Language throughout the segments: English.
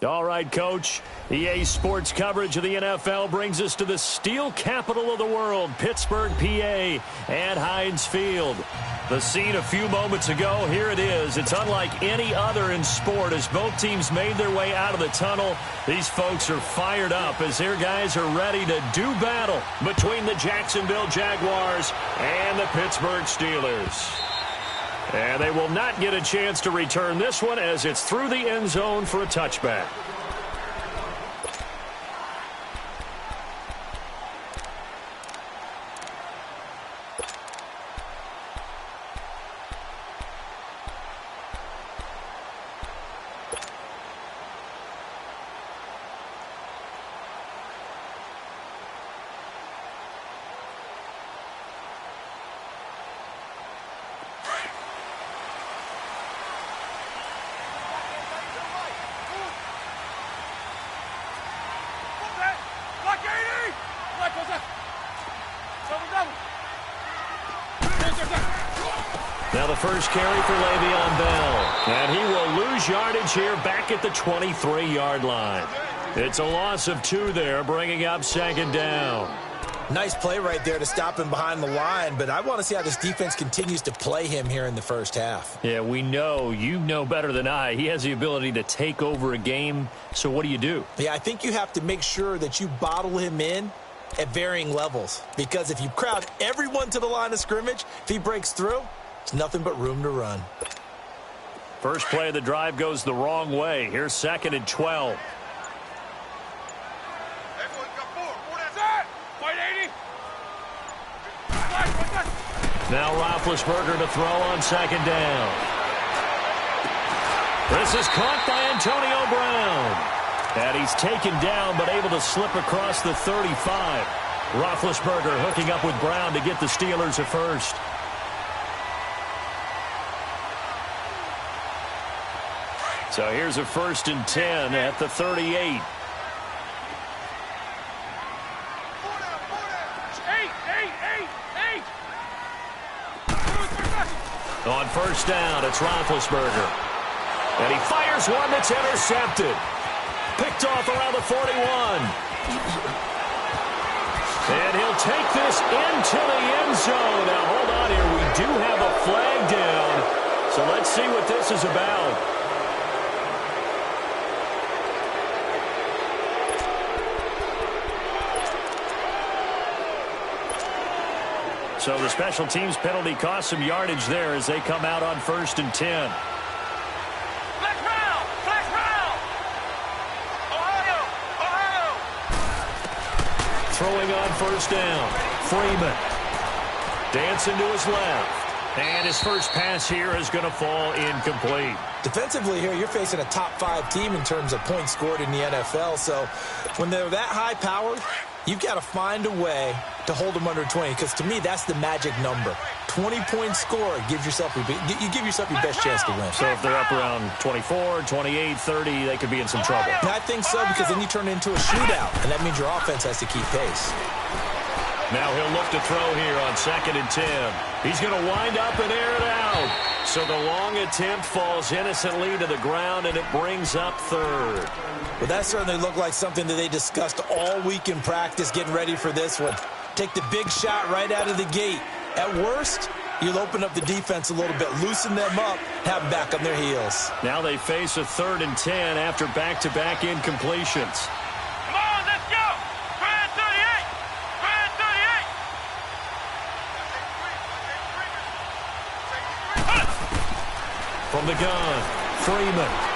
All right, Coach. EA Sports coverage of the NFL brings us to the steel capital of the world, Pittsburgh, PA, and Heinz Field. The scene a few moments ago, here it is. It's unlike any other in sport as both teams made their way out of the tunnel. These folks are fired up as their guys are ready to do battle between the Jacksonville Jaguars and the Pittsburgh Steelers. And they will not get a chance to return this one as it's through the end zone for a touchback. Now the first carry for Le'Veon Bell. And he will lose yardage here back at the 23-yard line. It's a loss of 2 there, bringing up second down. Nice play right there to stop him behind the line, but I want to see how this defense continues to play him here in the first half. Yeah, we know. You know better than I. He has the ability to take over a game, so what do you do? Yeah, I think you have to make sure that you bottle him in at varying levels, because if you crowd everyone to the line of scrimmage, if he breaks through, it's nothing but room to run. First play of the drive goes the wrong way. Here's second and 12. Now Roethlisberger to throw on second down. This is caught by Antonio Brown. And he's taken down but able to slip across the 35. Roethlisberger hooking up with Brown to get the Steelers a first. So here's a 1st and 10 at the 38. On first down, it's Roethlisberger. And he fires one that's intercepted. Picked off around the 41. And he'll take this into the end zone. Now, hold on here. We do have a flag down. So let's see what this is about. So the special teams penalty cost some yardage there as they come out on 1st and 10. Flash round! Flash round! Ohio! Throwing on first down. Freeman. Dancing to his left. And his first pass here is going to fall incomplete. Defensively here, you're facing a top 5 team in terms of points scored in the NFL. So when they're that high-powered, you've got to find a way to hold them under 20, because to me, that's the magic number. 20-point score, you give yourself your best chance to win. So if they're up around 24, 28, 30, they could be in some trouble. And I think so, because then you turn it into a shootout, and that means your offense has to keep pace. Now he'll look to throw here on 2nd and 10. He's going to wind up and air it out. So the long attempt falls innocently to the ground, and it brings up 3rd. Well, that certainly looked like something that they discussed all week in practice, getting ready for this one. Take the big shot right out of the gate. At worst, you'll open up the defense a little bit, loosen them up, have them back on their heels. Now they face a 3rd and 10 after back-to-back incompletions. Come on, let's go! 38! 38! From the gun, Freeman.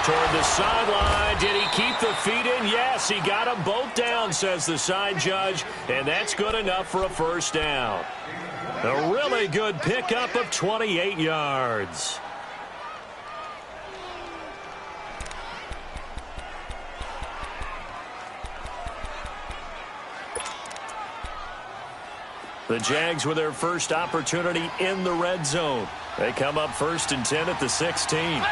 Toward the sideline. Did he keep the feet in? Yes, he got them both down, says the side judge, and that's good enough for a first down. A really good pickup of 28 yards. The Jags with their first opportunity in the red zone. They come up 1st and 10 at the 16.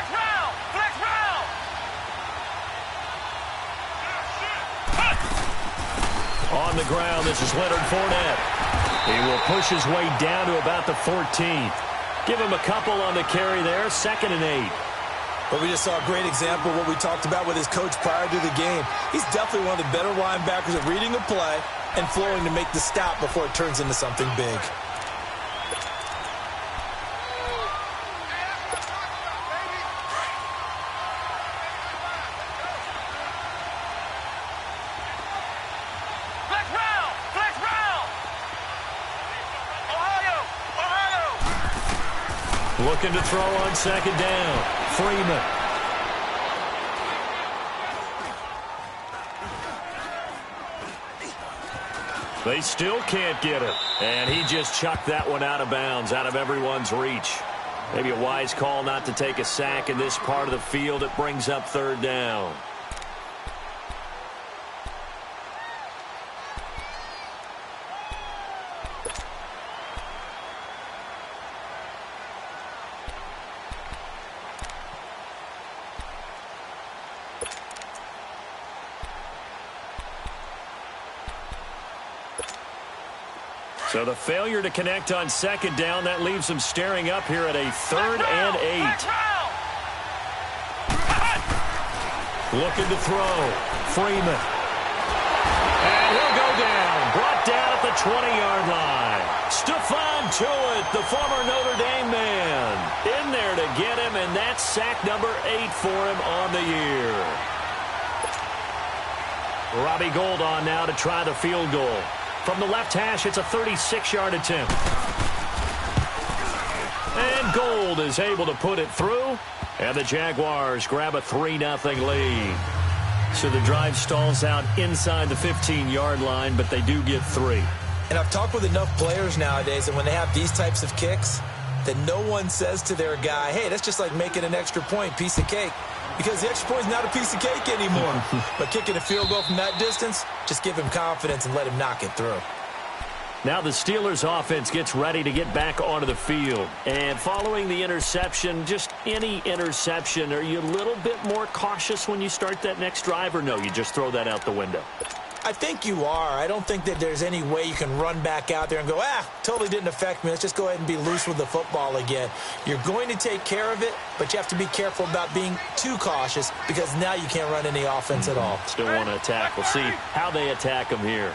On the ground, this is Leonard Fournette. He will push his way down to about the 14. Give him a couple on the carry there, 2nd and 8. But we just saw a great example of what we talked about with his coach prior to the game. He's definitely one of the better linebackers at reading a play and flowing to make the stop before it turns into something big. Looking to throw on second down. Freeman. They still can't get it. And he just chucked that one out of bounds, out of everyone's reach. Maybe a wise call not to take a sack in this part of the field. It brings up third down. So the failure to connect on second down, that leaves him staring up here at a 3rd and 8. Looking to throw. Freeman. And he'll go down. Brought down at the 20-yard line. Stephon Tuitt, the former Notre Dame man, in there to get him, and that's sack number 8 for him on the year. Robbie Gould on now to try the field goal. From the left hash, it's a 36-yard attempt. And Gould is able to put it through. And the Jaguars grab a 3-0 lead. So the drive stalls out inside the 15-yard line, but they do get 3. And I've talked with enough players nowadays, and when they have these types of kicks, that no one says to their guy, hey, that's just like making an extra point, piece of cake. Because the extra point is not a piece of cake anymore. But kicking a field goal from that distance, just give him confidence and let him knock it through. Now the Steelers offense gets ready to get back onto the field. And following the interception, just any interception, are you a little bit more cautious when you start that next drive, or no, you just throw that out the window? I think you are. I don't think that there's any way you can run back out there and go, totally didn't affect me. Let's just go ahead and be loose with the football again. You're going to take care of it, but you have to be careful about being too cautious because now you can't run any offense at all. Still want to attack. We'll see how they attack him here.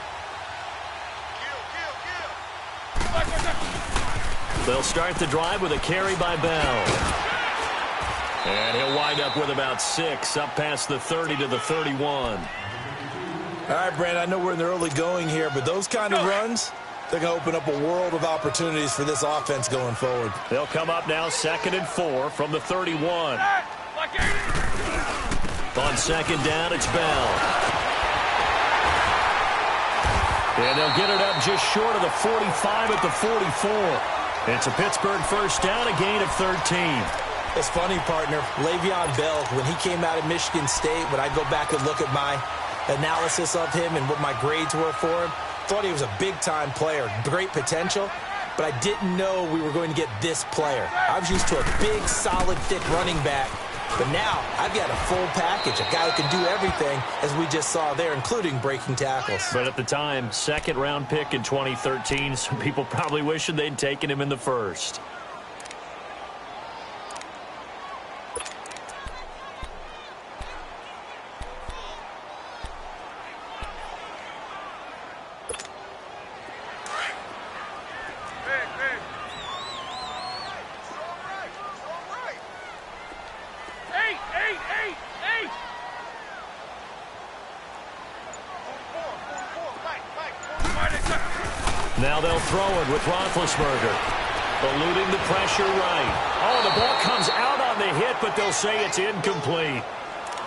They'll start the drive with a carry by Bell. And he'll wind up with about 6 up past the 30 to the 31. All right, Brandon, I know we're in the early going here, but those kind of runs, they're going to open up a world of opportunities for this offense going forward. They'll come up now 2nd and 4 from the 31. On second down, it's Bell. And they'll get it up just short of the 45 at the 44. It's a Pittsburgh first down, a gain of 13. It's funny, partner. Le'Veon Bell, when he came out of Michigan State, when I go back and look at my analysis of him and what my grades were for him, thought he was a big-time player, great potential, but I didn't know we were going to get this player. I was used to a big, solid, thick running back, but now I've got a full package, a guy who can do everything, as we just saw there, including breaking tackles. But at the time, 2nd-round pick in 2013, some people probably wishing they'd taken him in the 1st. Now they'll throw it with Roethlisberger. Eluding the pressure right. Oh, the ball comes out on the hit, but they'll say it's incomplete.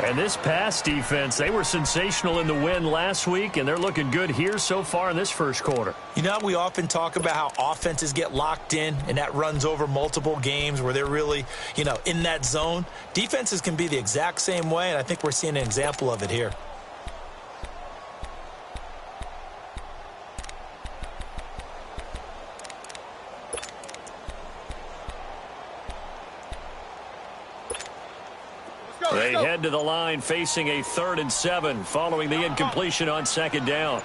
And this pass defense, they were sensational in the win last week, and they're looking good here so far in this first quarter. You know, we often talk about how offenses get locked in, and that runs over multiple games where they're really, in that zone. Defenses can be the exact same way, and I think we're seeing an example of it here. They head to the line facing a 3rd and 7 following the incompletion on second down.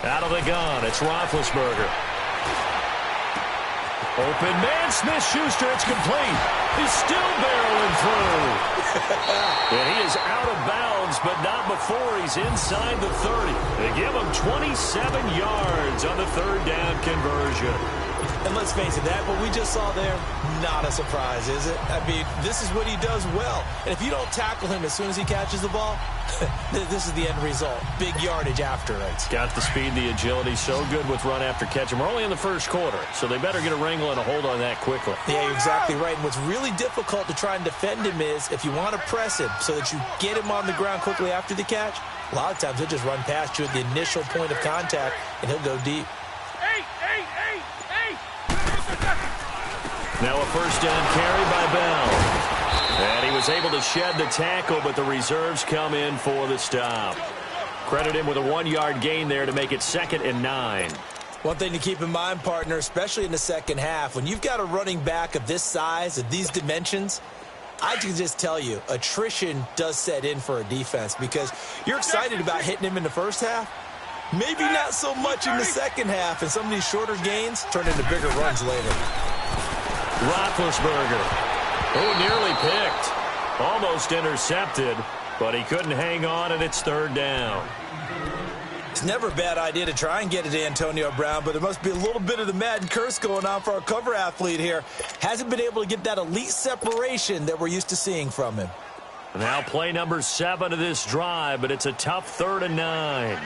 Out of the gun, it's Roethlisberger. Open man, Smith-Schuster, it's complete. He's still barreling through. And he is out of bounds, but not before he's inside the 30. They give him 27 yards on the third down conversion. And let's face it, that what we just saw there, not a surprise, is it? I mean, this is what he does well. And if you don't tackle him as soon as he catches the ball, this is the end result. Big yardage after it. He's got the speed, the agility, so good with run after catch. And we're only in the first quarter, so they better get a wrangle and a hold on that quickly. Yeah, you're exactly right. And what's really difficult to try and defend him is if you want to press him so that you get him on the ground quickly after the catch, a lot of times he'll just run past you at the initial point of contact, and he'll go deep. Now a first down carry by Bell. And he was able to shed the tackle, but the reserves come in for the stop. Credit him with a 1-yard gain there to make it 2nd and 9. One thing to keep in mind, partner, especially in the second half, when you've got a running back of this size, of these dimensions, I can just tell you, attrition does set in for a defense because you're excited about hitting him in the first half. Maybe not so much in the second half, and some of these shorter gains turn into bigger runs later. Roethlisberger. Oh, nearly picked. Almost intercepted, but he couldn't hang on, and it's 3rd down. It's never a bad idea to try and get it to Antonio Brown, but there must be a little bit of the Madden curse going on for our cover athlete here. Hasn't been able to get that elite separation that we're used to seeing from him. Now play number 7 of this drive, but it's a tough 3rd and 9.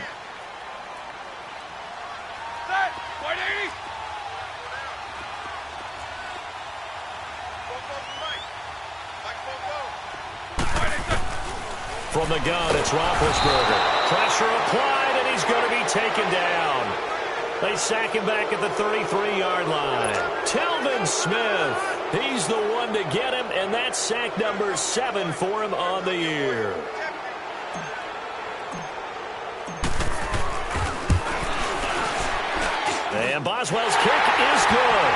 From the gun, it's Roethlisberger. Pressure applied, and he's going to be taken down. They sack him back at the 33-yard line. Telvin Smith, he's the one to get him, and that's sack number 7 for him on the year. And Boswell's kick is good.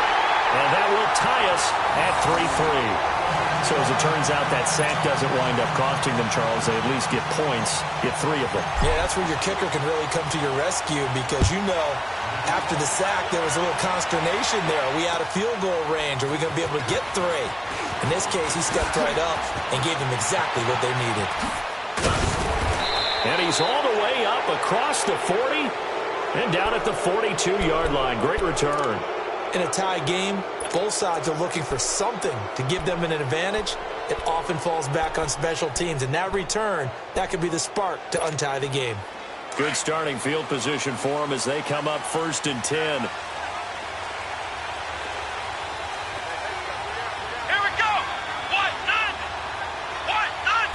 And that will tie us at 3-3. So as it turns out, that sack doesn't wind up costing them, Charles. They at least get points, get 3 of them. Yeah, that's where your kicker can really come to your rescue because, you know, after the sack, there was a little consternation there. Are we out of field goal range? Are we going to be able to get 3? In this case, he stepped right up and gave them exactly what they needed. And he's all the way up across the 40 and down at the 42-yard line. Great return. In a tie game, both sides are looking for something to give them an advantage. It often falls back on special teams. And that return, that could be the spark to untie the game. Good starting field position for them as they come up 1st and 10. Here we go. What? None. What? None.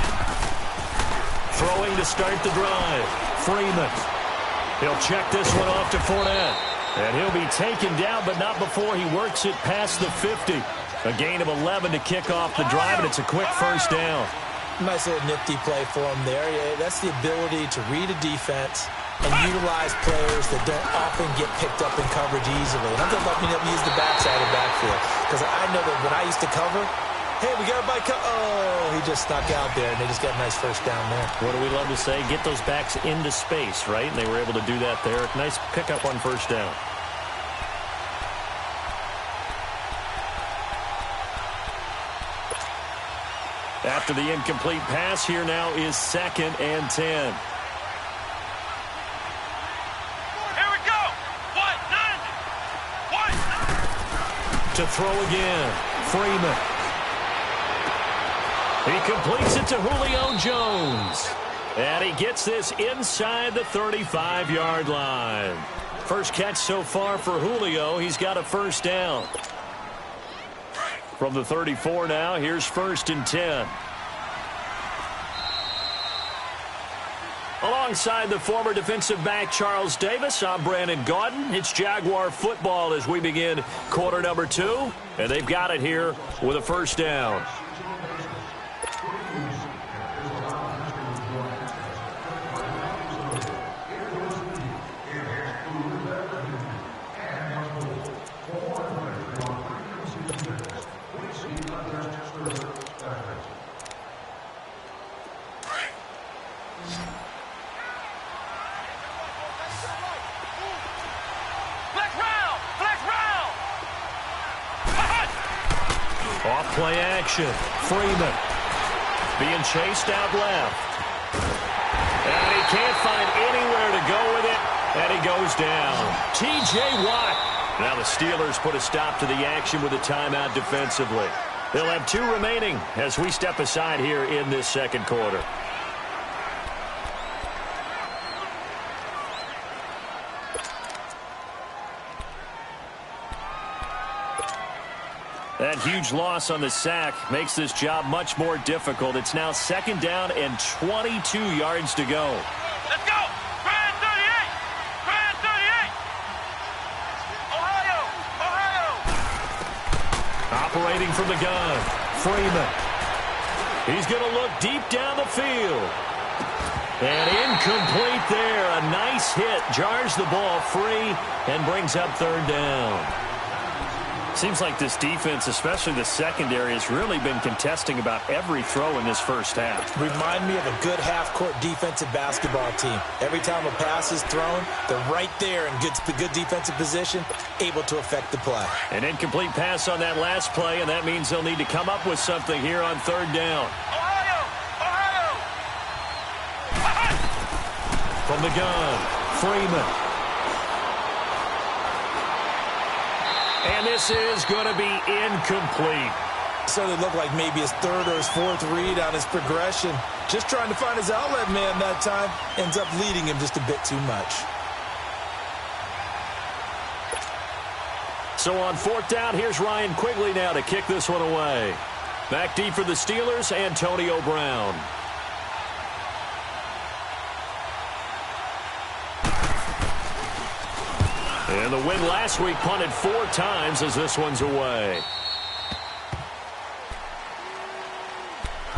Throwing to start the drive. Freeman. He'll check this one off to Fournette. And he'll be taken down, but not before he works it past the 50. A gain of 11 to kick off the drive, and it's a quick first down. Nice little nifty play for him there. Yeah, that's the ability to read a defense and utilize players that don't often get picked up in coverage easily. And I'm talking about being able to use the backside of backfield. Because I know that when I used to cover, hey, we got a bike. Oh, he just stuck out there, and they just got a nice first down there. What do we love to say? Get those backs into space, right? And they were able to do that there. Nice pickup on first down. After the incomplete pass, here now is 2nd and 10. Here we go. What? None. What? To throw again. Freeman. He completes it to Julio Jones. And he gets this inside the 35-yard line. First catch so far for Julio. He's got a first down. From the 34 now, here's 1st and 10. Alongside the former defensive back Charles Davis, I'm Brandon Gaudin. It's Jaguar football as we begin quarter number 2. And they've got it here with a first down. Off play action. Freeman being chased out left. And he can't find anywhere to go with it. And he goes down. T.J. Watt. Now the Steelers put a stop to the action with a timeout defensively. They'll have 2 remaining as we step aside here in this second quarter. That huge loss on the sack makes this job much more difficult. It's now 2nd down and 22 yards to go. Let's go! Grand 38! Grand 38! Ohio! Ohio! Operating from the gun, Freeman. He's going to look deep down the field. And incomplete there. A nice hit. Jars the ball free and brings up 3rd down. Seems like this defense, especially the secondary, has really been contesting about every throw in this first half. Remind me of a good half-court defensive basketball team. Every time a pass is thrown, they're right there in good defensive position, able to affect the play. An incomplete pass on that last play, and that means they'll need to come up with something here on 3rd down. Ohio! Ohio! From the gun, Freeman. And this is going to be incomplete. So it looked like maybe his 3rd or his 4th read on his progression. Just trying to find his outlet man that time. Ends up leading him just a bit too much. So on 4th down, here's Ryan Quigley now to kick this one away. Back deep for the Steelers, Antonio Brown. And the win last week punted 4 times as this one's away.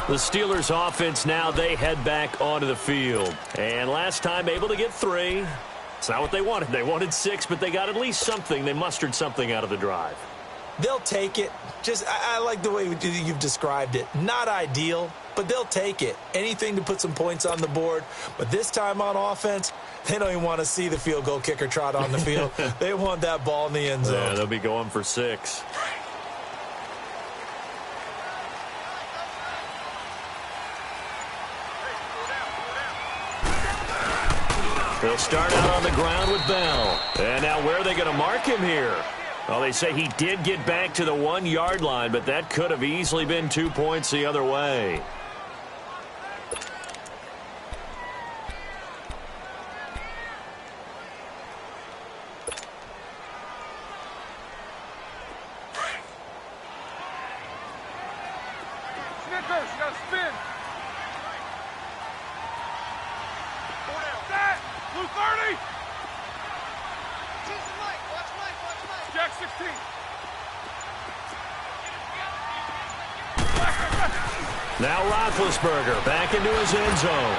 The Steelers offense now, they head back onto the field. And last time able to get 3. It's not what they wanted. They wanted 6, but they got at least something. They mustered something out of the drive. They'll take it. I like the way you've described it. Not ideal, but they'll take it. Anything to put some points on the board. But this time on offense, they don't even want to see the field goal kicker trot on the field. They want that ball in the end zone. Yeah, they'll be going for 6. They'll start out on the ground with Bell. And now where are they going to mark him here? Well, they say he did get back to the 1-yard line, but that could have easily been 2 points the other way. Snickers, you gotta spin. Set! Blue 30! Jack 16. Now Roethlisberger back into his end zone.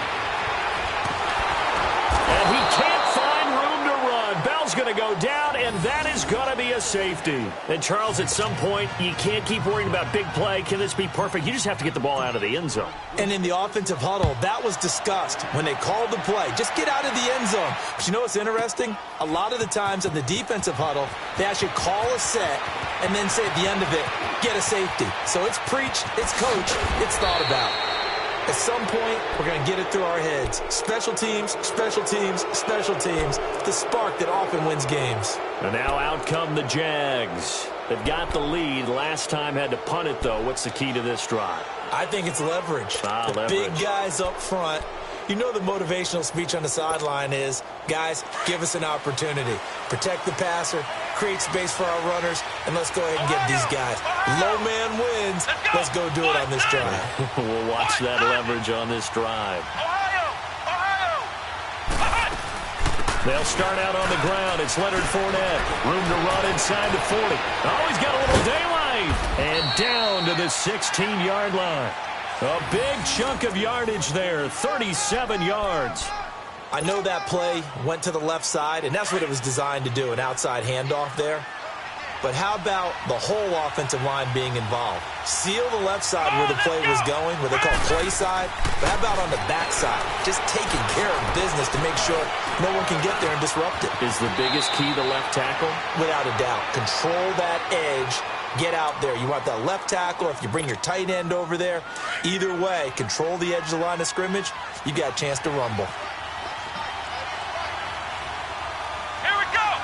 And he can't find room to run. Bell's going to go down, and that is going to be a safety. And, Charles, at some point, you can't keep worrying about big play. Can this be perfect? You just have to get the ball out of the end zone. And in the offensive huddle, that was discussed when they called the play. Just get out of the end zone. But you know what's interesting? A lot of the times in the defensive huddle, they actually call a set and then say at the end of it, get a safety. So it's preached, it's coached, it's thought about. At some point, we're going to get it through our heads. Special teams, special teams, special teams. The spark that often wins games. And now out come the Jags. They've got the lead. Last time had to punt it, though. What's the key to this drive? I think it's leverage. The Leverage. big guys up front. You know the motivational speech on the sideline is, guys, give us an opportunity. Protect the passer, create space for our runners, and let's go ahead and get these guys. Low man wins. Let's go do it on this drive. We'll watch that leverage on this drive. They'll start out on the ground. It's Leonard Fournette. Room to run inside the 40. Oh, he's got a little daylight. And down to the 16-yard line. A big chunk of yardage there, 37 yards. I know that play went to the left side, and that's what it was designed to do, an outside handoff there. but how about the whole offensive line being involved? Seal the left side where the play was going, where they call play side, but how about on the back side? Just taking care of business to make sure no one can get there and disrupt it. Is the biggest key the left tackle? Without a doubt. Control that edge. Get out there. You want that left tackle. If you bring your tight end over there, either way, control the edge of the line of scrimmage. You got a chance to rumble. Here we go.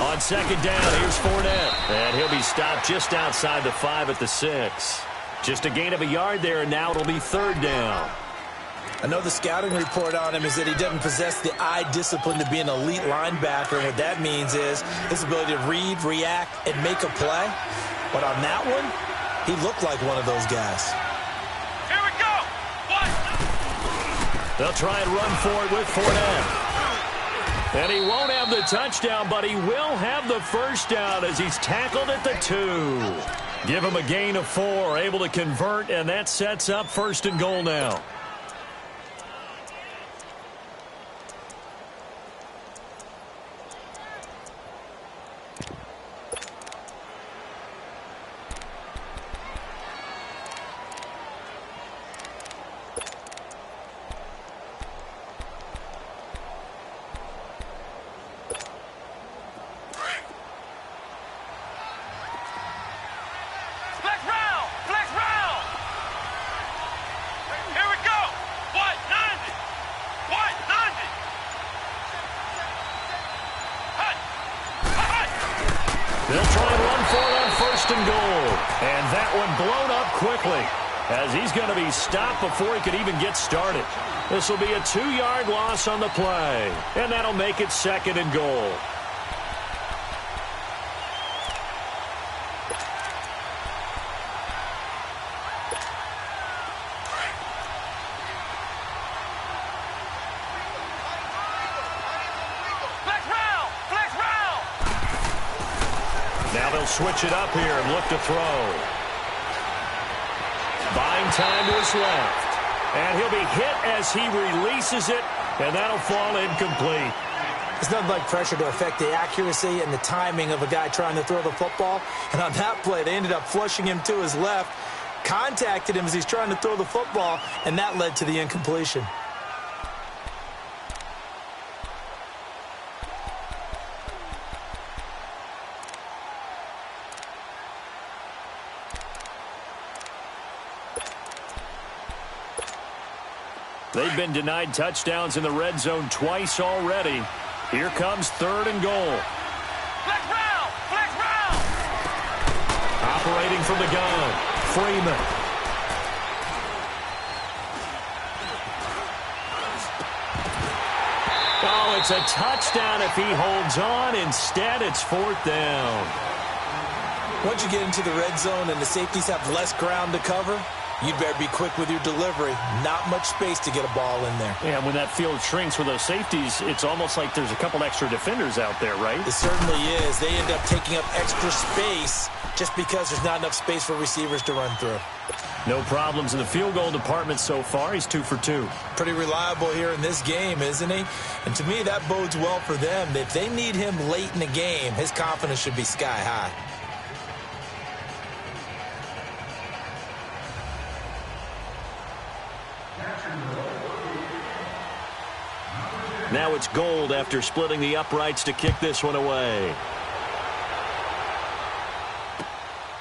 1-9. On second down, here's Fournette. And he'll be stopped just outside the 5 at the 6. Just a gain of a yard there, and now it'll be third down. I know the scouting report on him is that he doesn't possess the eye discipline to be an elite linebacker. And what that means is his ability to read, react, and make a play. But on that one, he looked like one of those guys. Here we go. 1. They'll try and run for it with Fournette. And he won't have the touchdown, but he will have the first down as he's tackled at the 2. Give him a gain of 4, able to convert, and that sets up first and goal now. They'll try and run for it on first and goal. And that one blown up quickly as he's going to be stopped before he could even get started. This will be a 2-yard loss on the play. And that'll make it second and goal. Now they'll switch it up here and look to throw. Buying time to his left. And he'll be hit as he releases it, and that'll fall incomplete. It's nothing like pressure to affect the accuracy and the timing of a guy trying to throw the football. And on that play, they ended up flushing him to his left, contacted him as he's trying to throw the football, and that led to the incompletion. They've been denied touchdowns in the red zone twice already. Here comes third and goal. Flex round! Flex round! Operating from the gun, Freeman. Oh, it's a touchdown if he holds on. Instead, it's fourth down. Once you get into the red zone and the safeties have less ground to cover, you'd better be quick with your delivery. Not much space to get a ball in there. Yeah, when that field shrinks with those safeties, it's almost like there's a couple extra defenders out there, right? It certainly is. They end up taking up extra space just because there's not enough space for receivers to run through. No problems in the field goal department so far. He's 2 for 2. Pretty reliable here in this game, isn't he? And to me, that bodes well for them. If they need him late in the game, his confidence should be sky high. Now it's Gold after splitting the uprights to kick this one away.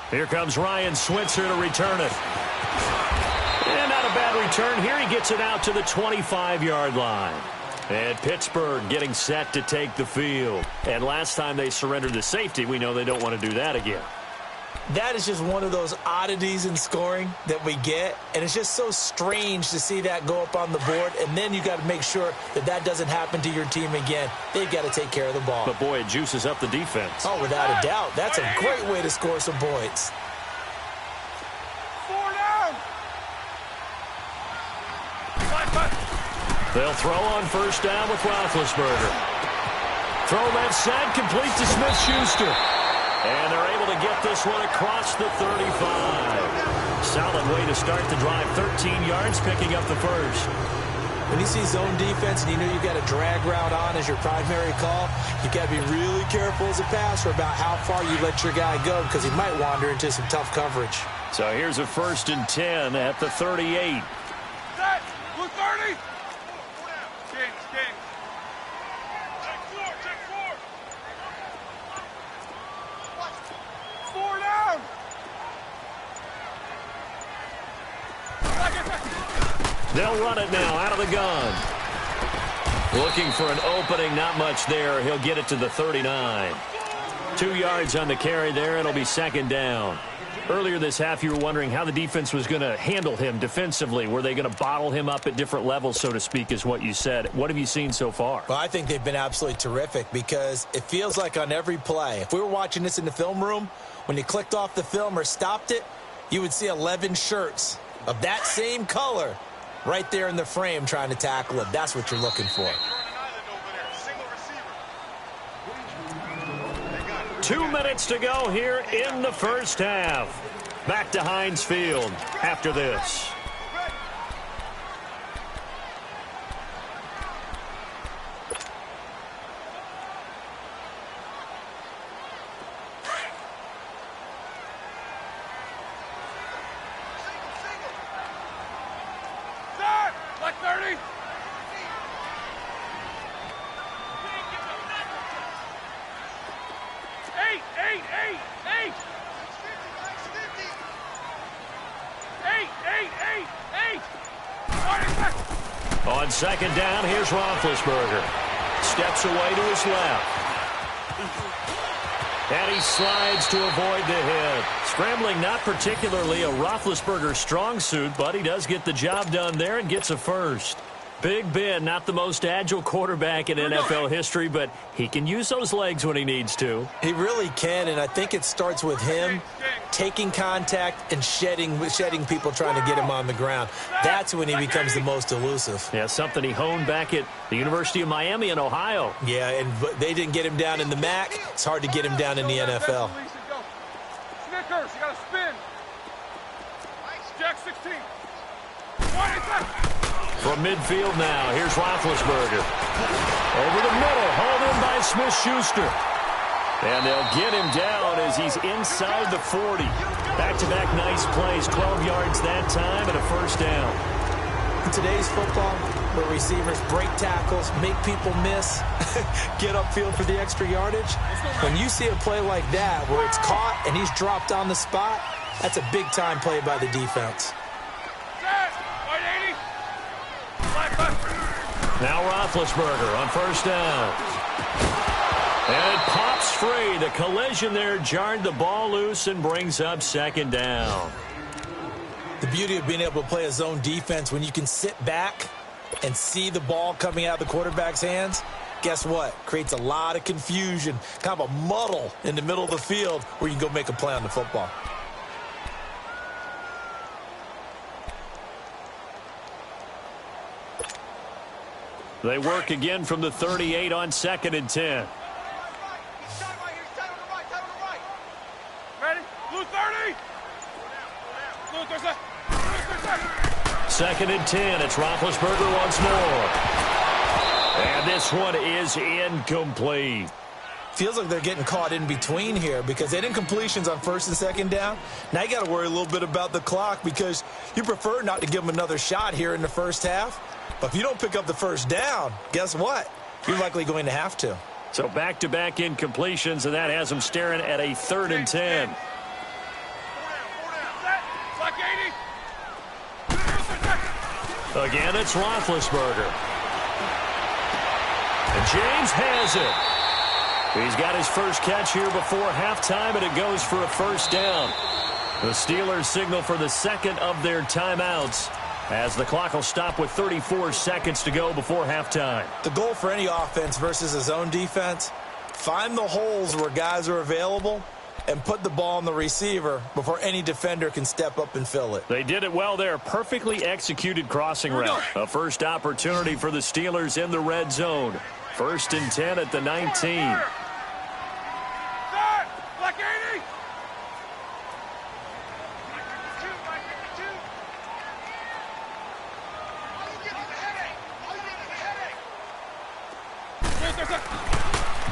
Here comes Ryan Switzer to return it. And not a bad return here. He gets it out to the 25-yard line. And Pittsburgh getting set to take the field. And last time they surrendered the safety, we know they don't want to do that again. That is just one of those oddities in scoring that we get, and it's just so strange to see that go up on the board, and then you got to make sure that that doesn't happen to your team again. They've got to take care of the ball. But, boy, it juices up the defense. Oh, without a doubt. That's a great way to score some points. 4 down! They'll throw on first down with Roethlisberger. Throw left side, complete to Smith-Schuster. And they're able to get this one across the 35. Solid way to start the drive. 13 yards, picking up the first. When you see zone defense and you know you've got a drag route on as your primary call, you've got to be really careful as a passer about how far you let your guy go because he might wander into some tough coverage. So here's a 1st and 10 at the 38. Set. Blue 30. Kings, Kings. Take 4. 4 down. They'll run it now out of the gun. Looking for an opening, not much there. He'll get it to the 39. 2 yards on the carry there. It'll be 2nd down. Earlier this half, you were wondering how the defense was going to handle him defensively. Were they going to bottle him up at different levels, so to speak, is what you said. What have you seen so far? Well, I think they've been absolutely terrific because it feels like on every play, if we were watching this in the film room, when you clicked off the film or stopped it, you would see 11 shirts of that same color right there in the frame trying to tackle it. That's what you're looking for. 2 minutes to go here in the first half. Back to Heinz Field after this. Like 30. On 2nd down, here's Roethlisberger. Steps away to his left. And he slides to avoid the hit. Scrambling not particularly a Roethlisberger strong suit, but he does get the job done there and gets a first. Big Ben, not the most agile quarterback in NFL history, but he can use those legs when he needs to. He really can, and I think it starts with him taking contact and shedding people trying to get him on the ground. That's when he becomes the most elusive. Yeah, something he honed back at the University of Miami in Ohio. Yeah, and they didn't get him down in the MAC. It's hard to get him down in the NFL. Snickers, you got to spin. Jack 16. From midfield now, here's Roethlisberger. Over the middle, hauled in by Smith-Schuster. And they'll get him down as he's inside the 40. Back-to-back nice plays, 12 yards that time and a first down. In today's football, where receivers break tackles, make people miss, get upfield for the extra yardage, when you see a play like that where it's caught and he's dropped on the spot, that's a big-time play by the defense. Now Roethlisberger on first down. And it pops free. The collision there jarred the ball loose and brings up 2nd down. The beauty of being able to play a zone defense when you can sit back and see the ball coming out of the quarterback's hands, guess what? Creates a lot of confusion, kind of a muddle in the middle of the field where you can go make a play on the football. They work again from the 38 on 2nd and 10. Ready? Blue 30. Blue 30. 2nd and 10. It's Roethlisberger once more. And this one is incomplete. Feels like they're getting caught in between here because they didn't completions on 1st and 2nd down. Now you got to worry a little bit about the clock because you prefer not to give them another shot here in the first half. But if you don't pick up the first down, guess what? You're likely going to have to. So back-to-back incompletions, and that has them staring at a 3rd and 10. Again, it's Roethlisberger. And James has it. He's got his first catch here before halftime, and it goes for a first down. The Steelers signal for the 2nd of their timeouts, as the clock will stop with 34 seconds to go before halftime. The goal for any offense versus a zone defense, find the holes where guys are available and put the ball on the receiver before any defender can step up and fill it. They did it well there. Perfectly executed crossing route. A first opportunity for the Steelers in the red zone. 1st and 10 at the 19.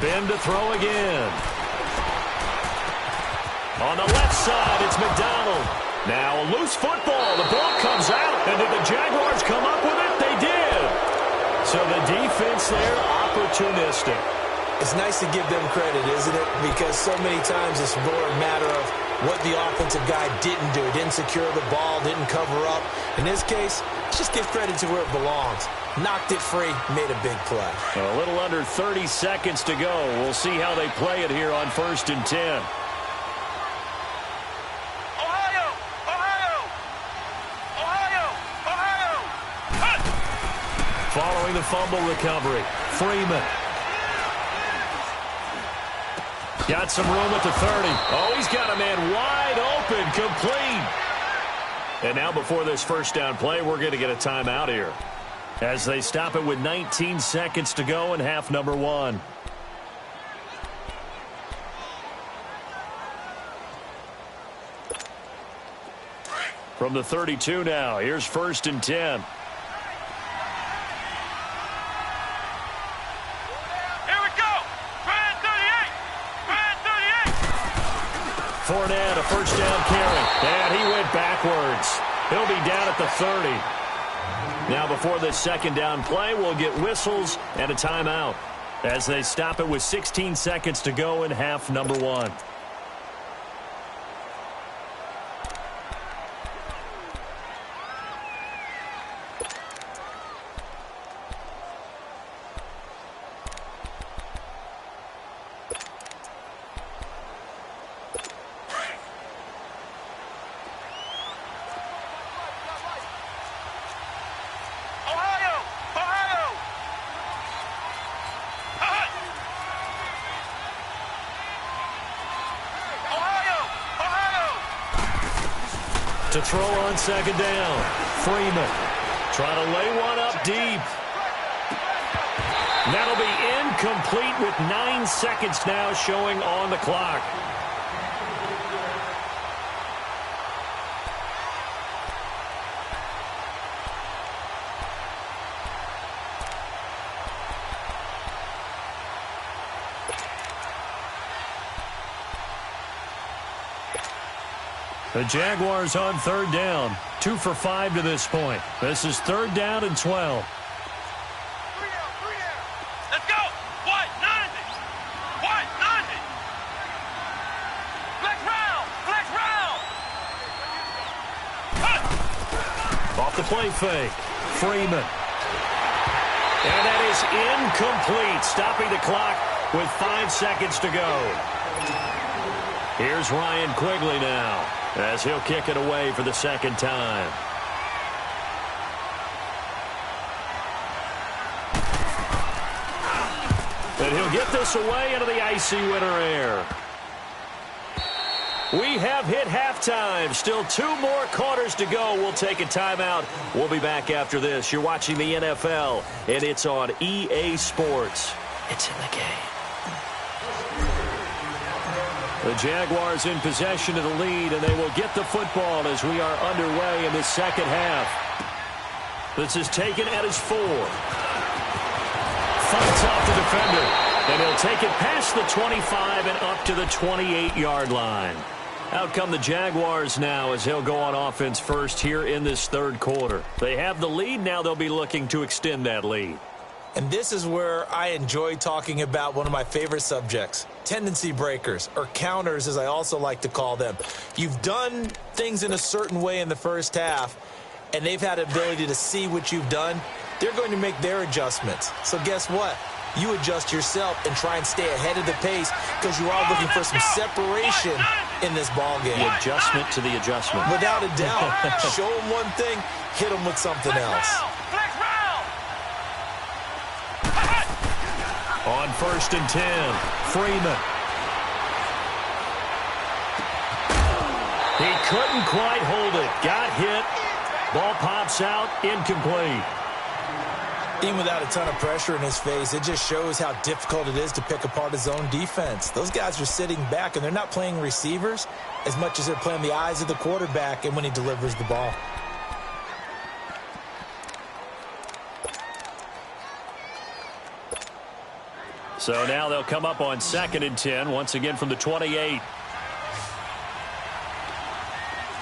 Spin to throw again. On the left side, it's McDonald. Now a loose football. The ball comes out. And did the Jaguars come up with it? They did. So the defense there, opportunistic. It's nice to give them credit, isn't it? Because so many times it's more a matter of what the offensive guy didn't do. Didn't secure the ball, didn't cover up. In this case, just give credit to where it belongs. Knocked it free, made a big play. A little under 30 seconds to go. We'll see how they play it here on 1st and 10. Following the fumble recovery, Freeman. Got some room at the 30. Oh, he's got a man wide open, complete. And now before this first down play, we're going to get a timeout here, as they stop it with 19 seconds to go in half number 1. From the 32 now, here's 1st and 10. Fournette, a first down carry. And he went backwards. He'll be down at the 30. Now before this second down play, we'll get whistles and a timeout, as they stop it with 16 seconds to go in half number 1. To throw on second down, Freeman trying to lay one up deep. That'll be incomplete with 9 seconds now showing on the clock. The Jaguars on 3rd down. 2 for 5 to this point. This is 3rd down and 12. Let's go. What? 90. What? 90. Flex round. Flex round. Off the play fake. Freeman. And that is incomplete. Stopping the clock with 5 seconds to go. Here's Ryan Quigley now, as he'll kick it away for the second time. And he'll get this away into the icy winter air. We have hit halftime. Still 2 more quarters to go. We'll take a timeout. We'll be back after this. You're watching the NFL, and it's on EA Sports. It's in the game. The Jaguars in possession of the lead, and they will get the football as we are underway in the second half. This is taken at his 4. Fights off the defender, and he'll take it past the 25 and up to the 28-yard line. Out come the Jaguars now, as they'll go on offense first here in this 3rd quarter. They have the lead. Now they'll be looking to extend that lead. And this is where I enjoy talking about one of my favorite subjects, tendency breakers, or counters as I also like to call them. You've done things in a certain way in the first half, and they've had the ability to see what you've done. They're going to make their adjustments. So guess what? You adjust yourself and try and stay ahead of the pace, because you are looking for some separation in this ball game. The adjustment to the adjustment. Without a doubt. Show them one thing, hit them with something else. On 1st and 10, Freeman. He couldn't quite hold it. Got hit. Ball pops out. Incomplete. Even without a ton of pressure in his face, it just shows how difficult it is to pick apart his own defense. Those guys are sitting back, and they're not playing receivers as much as they're playing the eyes of the quarterback and when he delivers the ball. So now they'll come up on 2nd and 10, once again from the 28.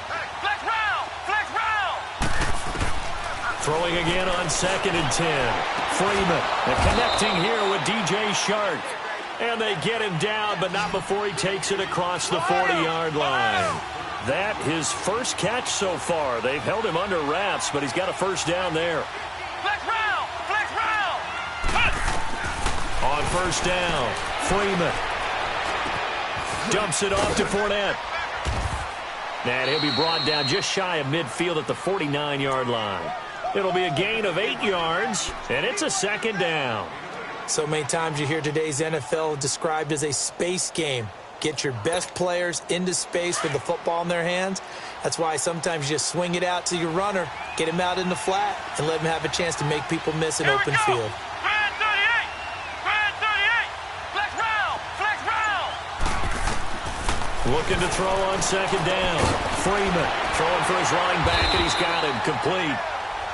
Flex round! Flex round! Throwing again on 2nd and 10. Freeman, and connecting here with DJ Shark. And they get him down, but not before he takes it across the 40-yard line. That his first catch so far. They've held him under wraps, but he's got a first down there. Flex round! Flex round! On first down, Freeman dumps it off to Fournette. And he'll be brought down just shy of midfield at the 49-yard line. It'll be a gain of 8 yards, and it's a 2nd down. So many times you hear today's NFL described as a space game. Get your best players into space with the football in their hands. That's why sometimes you just swing it out to your runner, get him out in the flat, and let him have a chance to make people miss an open field. Brand 38! Brand 38! Flex round! Flex round! Looking to throw on 2nd down. Freeman throwing for his running back, and he's got him complete.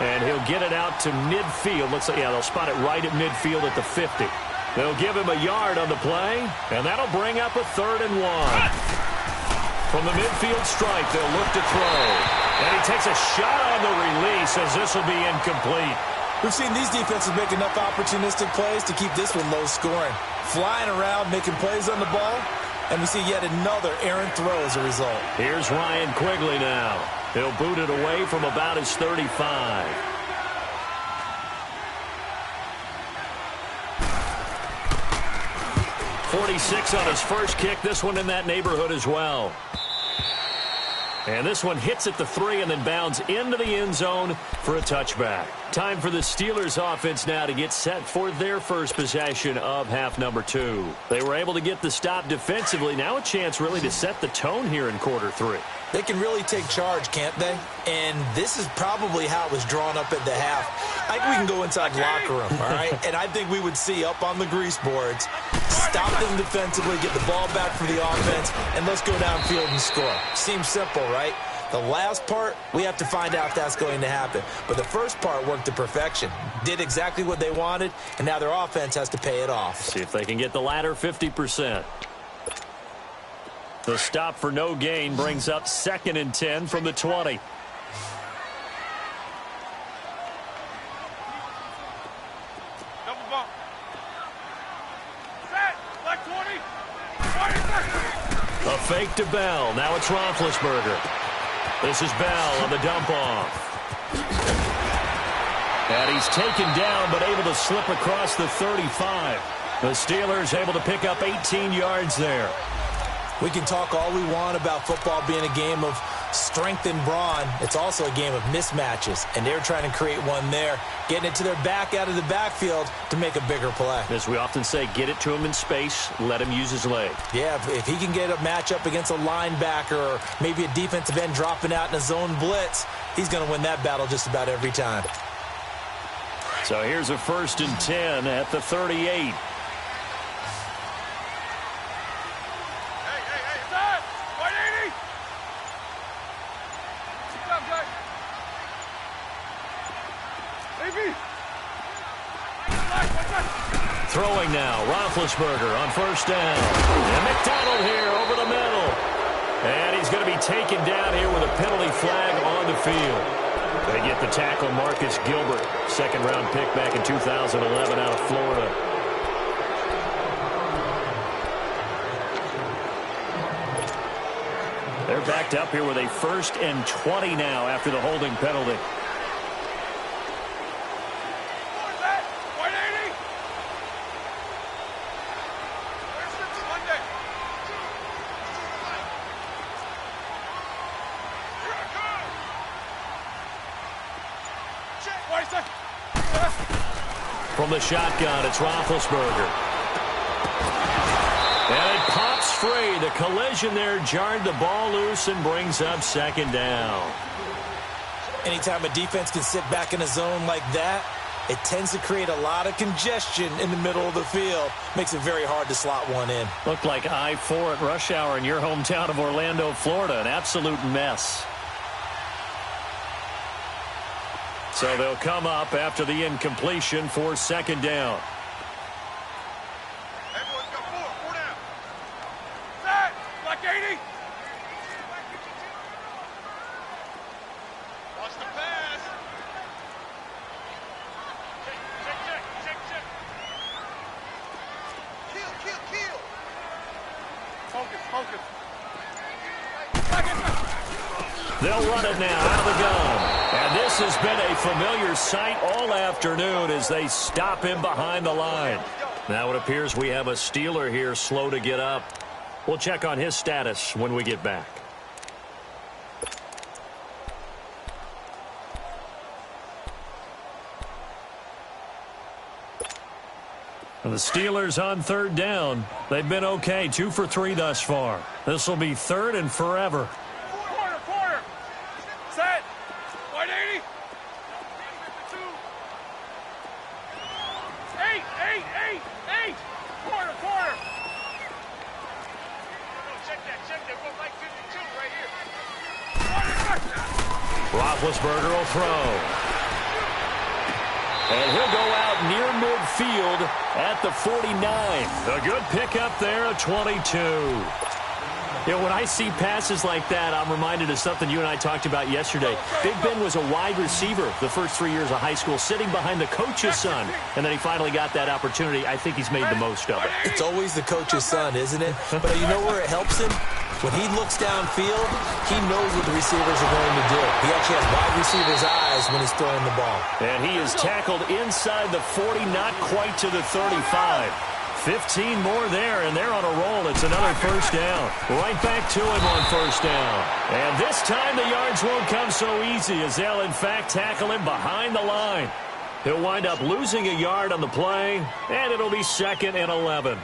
And he'll get it out to midfield. Looks like, yeah, they'll spot it right at midfield at the 50. They'll give him a yard on the play, and that'll bring up a 3rd and 1. From the midfield stripe, they'll look to throw. And he takes a shot on the release as this will be incomplete. We've seen these defenses make enough opportunistic plays to keep this one low scoring. Flying around, making plays on the ball, and we see yet another errant throw as a result. Here's Ryan Quigley now. He'll boot it away from about his 35. .46 on his first kick. This one in that neighborhood as well. And this one hits at the 3 and then bounds into the end zone for a touchback. Time for the Steelers offense now to get set for their first possession of half number 2. They were able to get the stop defensively. Now a chance really to set the tone here in quarter 3. They can really take charge, can't they? And this is probably how it was drawn up at the half. I think we can go inside the locker room, all right? And I think we would see up on the grease boards, stop them defensively, get the ball back for the offense, and let's go downfield and score. Seems simple, right? The last part, we have to find out if that's going to happen. But the first part worked to perfection. Did exactly what they wanted, and now their offense has to pay it off. See if they can get the latter 50%. The stop for no gain brings up 2nd and 10 from the 20. Double bump. Set! Like 20! 20 A fake to Bell. Now it's Roethlisberger. This is Bell on the dump off. And he's taken down but able to slip across the 35. The Steelers able to pick up 18 yards there. We can talk all we want about football being a game of strength and brawn. It's also a game of mismatches, and they're trying to create one there, getting it to their back out of the backfield to make a bigger play. As we often say, get it to him in space, let him use his leg. Yeah, if he can get a matchup against a linebacker or maybe a defensive end dropping out in a zone blitz, he's going to win that battle just about every time. So here's a 1st and 10 at the 38. Throwing now, Roethlisberger on first down. And McDonald here over the middle. And he's going to be taken down here with a penalty flag on the field. They get the tackle, Marcus Gilbert, 2nd-round pick back in 2011 out of Florida. They're backed up here with a 1st and 20 now after the holding penalty. From the shotgun, it's Roethlisberger. And it pops free. The collision there jarred the ball loose and brings up 2nd down. Anytime a defense can sit back in a zone like that, it tends to create a lot of congestion in the middle of the field. Makes it very hard to slot one in. Looked like I-4 at rush hour in your hometown of Orlando, Florida. An absolute mess. So they'll come up after the incompletion for 2nd down. They'll run it now out of the gun. And this has been a familiar sight all afternoon as they stop him behind the line. Now it appears we have a Steeler here slow to get up. We'll check on his status when we get back. And the Steelers on third down. They've been okay, 2 for 3 thus far. This will be third and forever. Quarter. Set. 180. 8. Quarter. Check that. We're like 52 right here. Roethlisberger will throw. And he'll go out near midfield at the 49. A good pickup there, a 22. You know, when I see passes like that, I'm reminded of something you and I talked about yesterday. Big Ben was a wide receiver the first 3 years of high school, sitting behind the coach's son. And then he finally got that opportunity. I think he's made the most of it. It's always the coach's son, isn't it? But you know where it helps him? When he looks downfield, he knows what the receivers are going to do. He actually has wide receivers' eyes when he's throwing the ball. And he is tackled inside the 40, not quite to the 35. 15 more there, and they're on a roll. It's another first down. Right back to him on first down. And this time the yards won't come so easy as they'll, in fact, tackle him behind the line. He'll wind up losing a yard on the play, and it'll be 2nd and 11.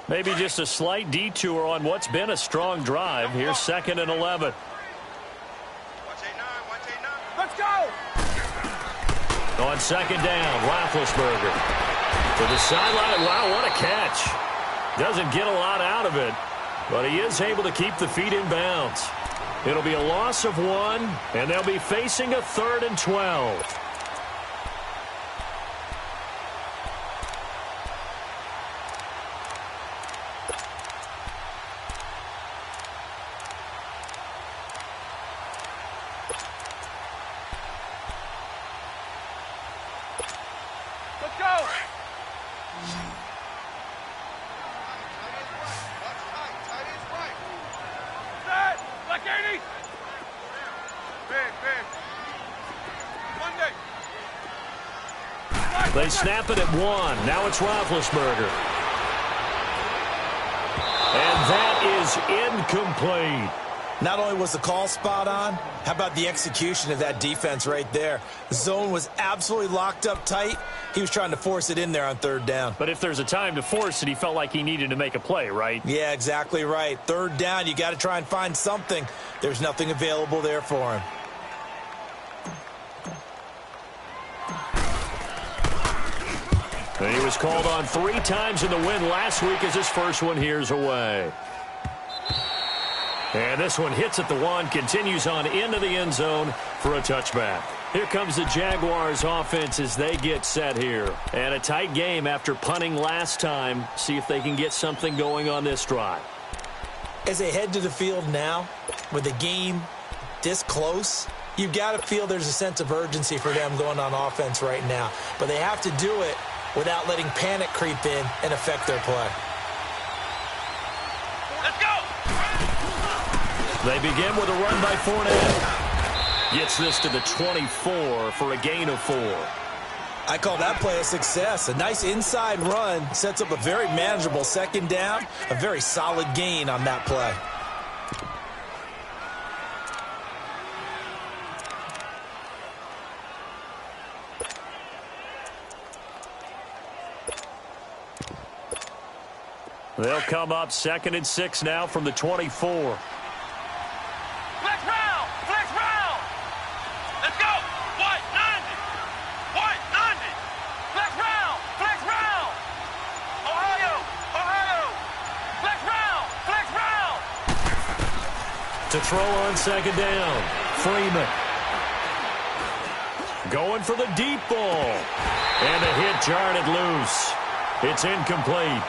Maybe just a slight detour on what's been a strong drive. Here's 2nd and 11. Let's go! On 2nd down, Roethlisberger to the sideline. Wow, what a catch. Doesn't get a lot out of it, but he is able to keep the feet in bounds. It'll be a loss of 1, and they'll be facing a 3rd and 12. Let's go! Set! Black 80! Big. Monday! They snap it at 1. Now it's Roethlisberger. And that is incomplete. Not only was the call spot on, how about the execution of that defense right there? The zone was absolutely locked up tight. He was trying to force it in there on 3rd down. But if there's a time to force it, he felt like he needed to make a play, right? Yeah, exactly right. 3rd down, you got to try and find something. There's nothing available there for him. And he was called on 3 times in the win last week as his first one here's away. And this one hits at the 1, continues on into the end zone for a touchback. Here comes the Jaguars offense as they get set here. And a tight game after punting last time. See if they can get something going on this drive. As they head to the field now, with the game this close, you've got to feel there's a sense of urgency for them going on offense right now. But they have to do it without letting panic creep in and affect their play. Let's go! They begin with a run by Fournette. Gets this to the 24 for a gain of 4. I call that play a success. A nice inside run sets up a very manageable 2nd down. A very solid gain on that play. They'll come up 2nd and 6 now from the 24. Flex round! Let's go! 190! Flex round! Ohio! Flex round! To throw on 2nd down, Freeman. Going for the deep ball. And the hit jarred it loose. It's incomplete.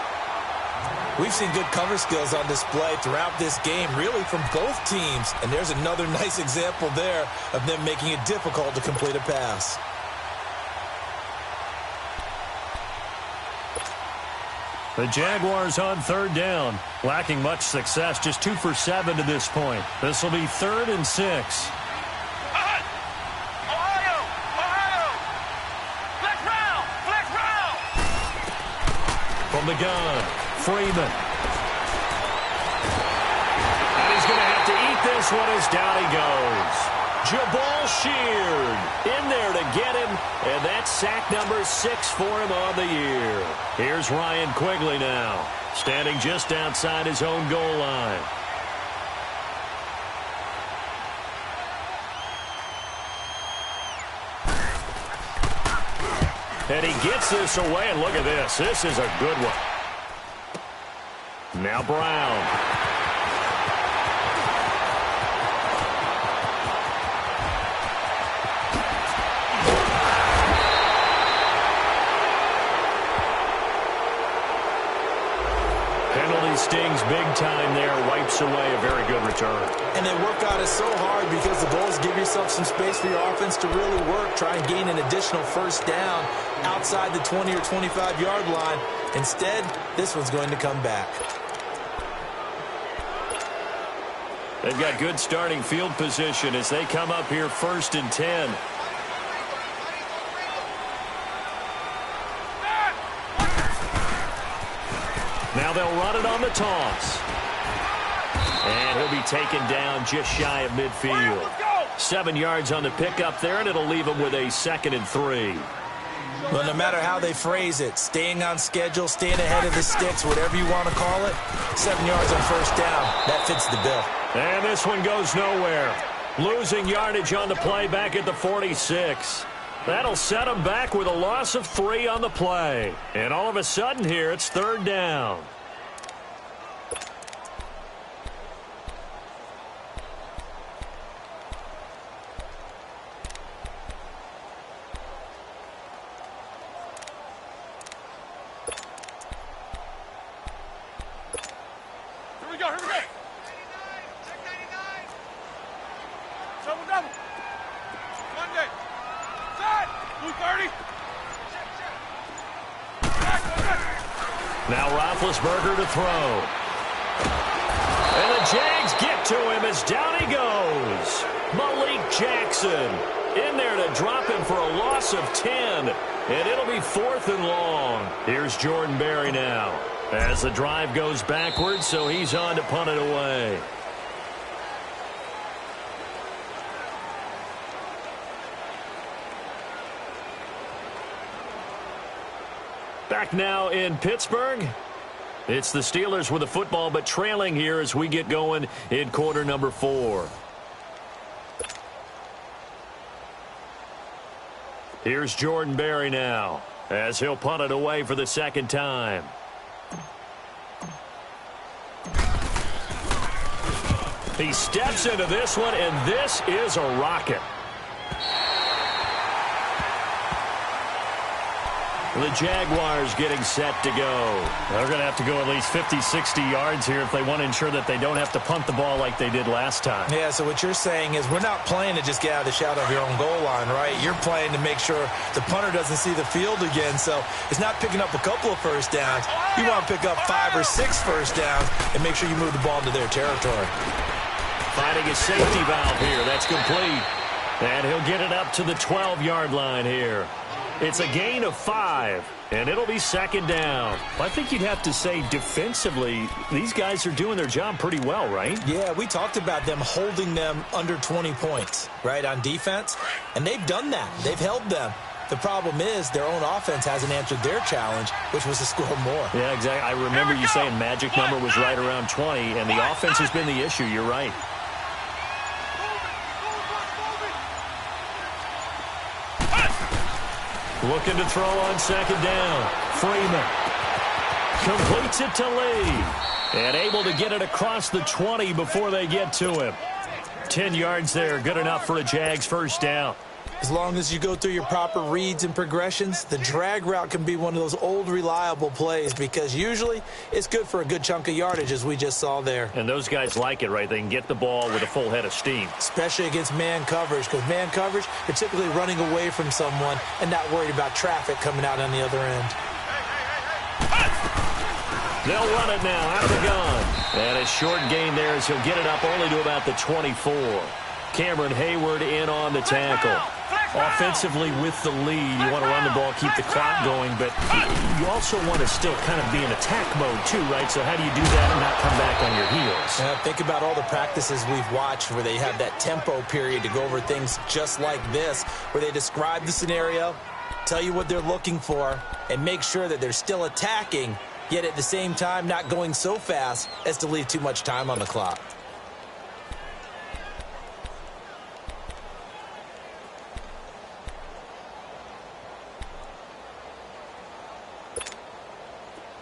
We've seen good cover skills on display throughout this game, really from both teams. And there's another nice example there of them making it difficult to complete a pass. The Jaguars on third down. Lacking much success, just 2 for 7 to this point. This will be 3rd and 6. From the gun, Freeman. And he's going to have to eat this one as down he goes. Jabal Sheard in there to get him, and that's sack number 6 for him on the year. Here's Ryan Quigley now, standing just outside his own goal line. And he gets this away, and look at this. This is a good one. Now Brown. Penalty stings big time there, wipes away a very good return. And they work on it so hard because the goal is give yourself some space for your offense to really work. Try and gain an additional first down outside the 20 or 25-yard line. Instead, this one's going to come back. They've got good starting field position as they come up here 1st and 10. Now they'll run it on the toss. And he'll be taken down just shy of midfield. 7 yards on the pickup there, and it'll leave him with a 2nd and 3. Well, no matter how they phrase it, staying on schedule, staying ahead of the sticks, whatever you want to call it, 7 yards on first down, that fits the bill. And this one goes nowhere. Losing yardage on the play back at the 46. That'll set him back with a loss of 3 on the play. And all of a sudden here, it's 3rd down. Here we go. Check 99. Double. Monday. Set. Blue 30. Now Roethlisberger to throw. And the Jags get to him as down he goes. Malik Jackson in there to drop him for a loss of 10. And it'll be 4th and long. Here's Jordan Berry now as the drive goes backwards, so he's on to punt it away. Back now in Pittsburgh. It's the Steelers with the football, but trailing here as we get going in quarter number 4. Here's Jordan Berry now as he'll punt it away for the 2nd time. He steps into this one, and this is a rocket. The Jaguars getting set to go. They're going to have to go at least 50, 60 yards here if they want to ensure that they don't have to punt the ball like they did last time. Yeah, so what you're saying is we're not playing to just get out of the shadow of your own goal line, right? You're playing to make sure the punter doesn't see the field again. So it's not picking up a couple of first downs. You want to pick up 5 or 6 first downs and make sure you move the ball into their territory. Finding a safety valve here. That's complete. And he'll get it up to the 12-yard line here. It's a gain of 5, and it'll be 2nd down. I think you'd have to say defensively, these guys are doing their job pretty well, right? Yeah, we talked about them holding them under 20 points, right, on defense, and they've done that. They've held them. The problem is their own offense hasn't answered their challenge, which was to score more. Yeah, exactly. I remember you saying magic number was right around 20, and the offense has been the issue. You're right. Looking to throw on 2nd down. Freeman completes it to Lee. And able to get it across the 20 before they get to him. 10 yards there. Good enough for a Jags first down. As long as you go through your proper reads and progressions, the drag route can be one of those old reliable plays because usually it's good for a good chunk of yardage, as we just saw there. And those guys like it, right? They can get the ball with a full head of steam. Especially against man coverage, because man coverage, you're typically running away from someone and not worried about traffic coming out on the other end. They'll run it now out of the gun. And a short gain there as he'll get it up only to about the 24. Cameron Hayward in on the tackle. Offensively with the lead, you want to run the ball, keep the clock going, but you also want to still kind of be in attack mode too, right? So how do you do that and not come back on your heels? Think about all the practices we've watched where they have that tempo period to go over things just like this, where they describe the scenario, tell you what they're looking for, and make sure that they're still attacking, yet at the same time not going so fast as to leave too much time on the clock.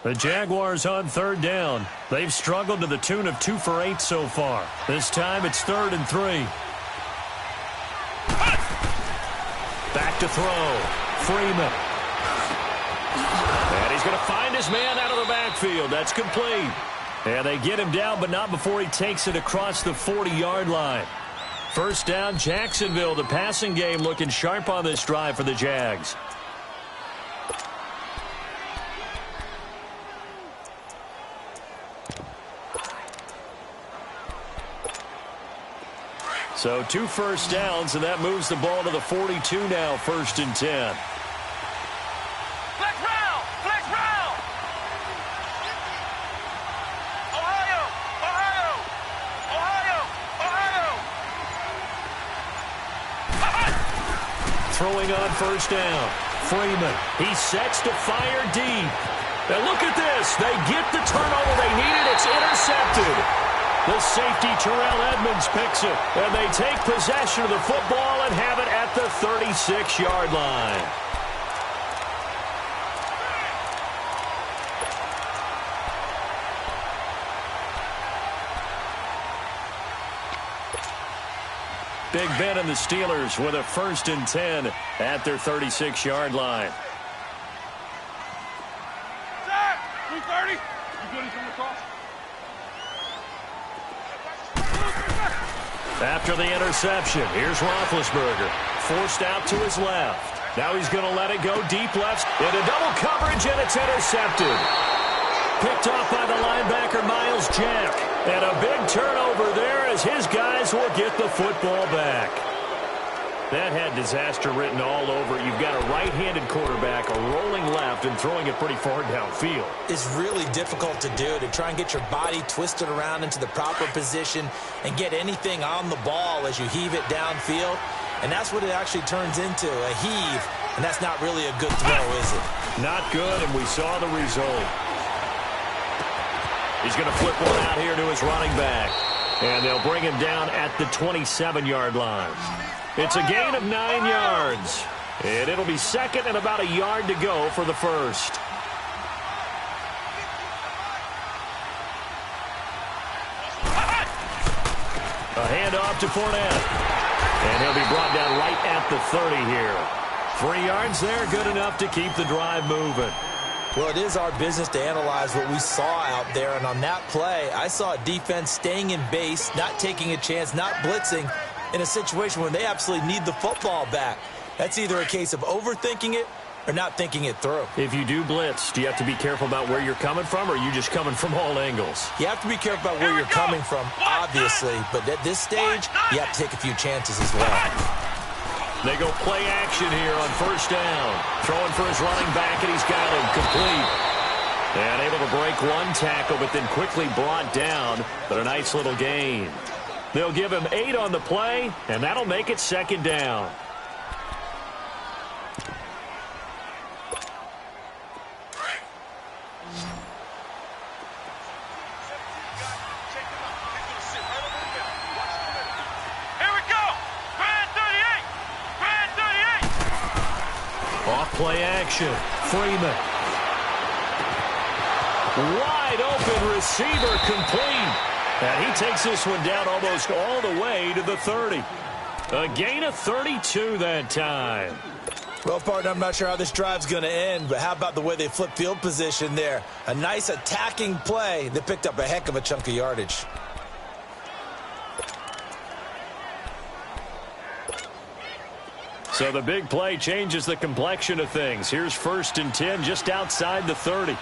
The Jaguars on third down. They've struggled to the tune of 2 for 8 so far. This time it's 3rd and 3. Back to throw. Freeman. And he's going to find his man out of the backfield. That's complete. And they get him down, but not before he takes it across the 40-yard line. First down, Jacksonville. The passing game looking sharp on this drive for the Jags. So 2 first downs, and that moves the ball to the 42 now, 1st and 10. Flex round! Flex round! Ohio! Ohio! Ohio! Ohio! Throwing on first down. Freeman. He sets to fire deep. And look at this. They get the turnover they needed. It's intercepted. The safety, Terrell Edmonds, picks it. And they take possession of the football and have it at the 36-yard line. Big Ben and the Steelers with a 1st and 10 at their 36-yard line. 230. You good from the cross? After the interception, here's Roethlisberger. Forced out to his left. Now he's going to let it go deep left into double coverage, and it's intercepted. Picked off by the linebacker, Miles Jack. And a big turnover there as his guys will get the football back. That had disaster written all over it. You've got a right-handed quarterback, a rolling left, and throwing it pretty far downfield. It's really difficult to do, to try and get your body twisted around into the proper position and get anything on the ball as you heave it downfield. And that's what it actually turns into, a heave. And that's not really a good throw, is it? Not good, and we saw the result. He's going to flip one out here to his running back. And they'll bring him down at the 27-yard line. It's a gain of 9 yards. And it'll be 2nd and about a yard to go for the first. A handoff to Fournette. And he'll be brought down right at the 30 here. 3 yards there, good enough to keep the drive moving. Well, it is our business to analyze what we saw out there. And on that play, I saw a defense staying in base, not taking a chance, not blitzing, in a situation where they absolutely need the football back. That's either a case of overthinking it or not thinking it through. If you do blitz, do you have to be careful about where you're coming from, or are you just coming from all angles? You have to be careful about where you're coming from, obviously. But at this stage, you have to take a few chances as well. They go play action here on first down. Throwing for his running back, and he's got him complete. And able to break one tackle, but then quickly brought down. But a nice little gain. They'll give him 8 on the play, and that'll make it 2nd down. Here we go. Grand 38. Grand 38. Off play action. Freeman. Wide open receiver complete. And he takes this one down almost all the way to the 30. A gain of 32 that time. Well, partner, I'm not sure how this drive's going to end, but how about the way they flip field position there? A nice attacking play that picked up a heck of a chunk of yardage. So the big play changes the complexion of things. Here's 1st and 10 just outside the 30. Here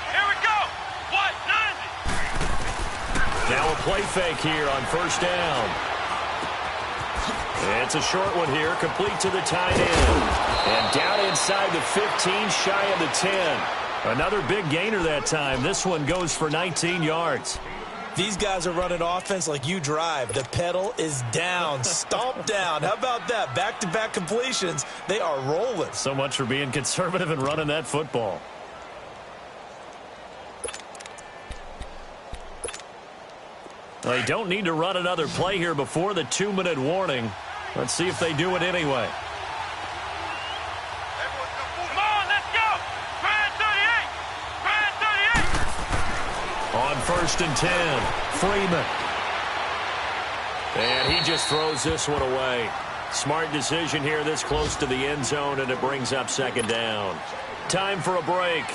we go. What? 90. Now a play fake here on 1st down. It's a short one here, complete to the tight end. And down inside the 15, shy of the 10. Another big gainer that time. This one goes for 19 yards. These guys are running offense like you drive. The pedal is down, stomp down. How about that? Back-to-back completions. They are rolling. So much for being conservative and running that football. They don't need to run another play here before the 2-minute warning. Let's see if they do it anyway. Come on, let's go. Try 38. Try 38. On 1st and 10, Freeman. And he just throws this one away. Smart decision here this close to the end zone, and it brings up 2nd down. Time for a break.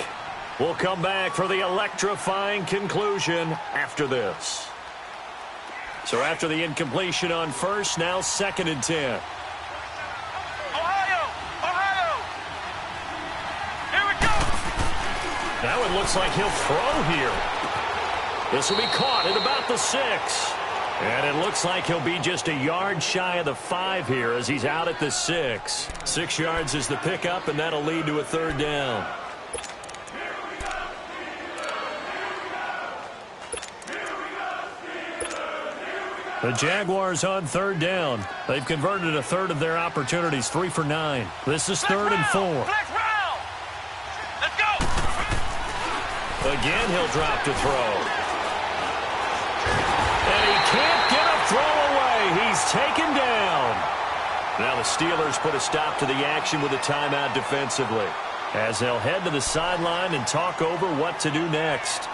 We'll come back for the electrifying conclusion after this. So after the incompletion on 1st, now 2nd and 10. Ohio. Here we go. Now it looks like he'll throw here. This will be caught at about the 6. And it looks like he'll be just a yard shy of the 5 here as he's out at the 6. 6 yards is the pickup, and that'll lead to a 3rd down. The Jaguars on 3rd down. They've converted a third of their opportunities, 3 for 9. This is 3rd and 4. Flex round. Let's go. Again, he'll drop to throw. And he can't get a throw away. He's taken down. Now the Steelers put a stop to the action with a timeout defensively, as they'll head to the sideline and talk over what to do next.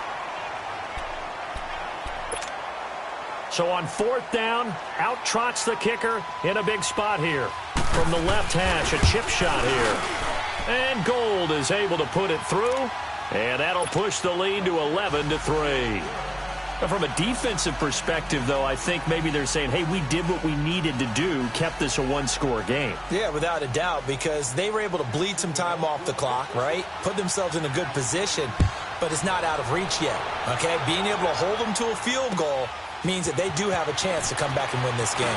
So on 4th down, out trots the kicker in a big spot here. From the left hash, a chip shot here. And Gold is able to put it through, and that'll push the lead to 11-3. Now from a defensive perspective, though, I think maybe they're saying, hey, we did what we needed to do, kept this a 1-score game. Yeah, without a doubt, because they were able to bleed some time off the clock, right? Put themselves in a good position, but it's not out of reach yet, okay? Being able to hold them to a field goal means that they do have a chance to come back and win this game.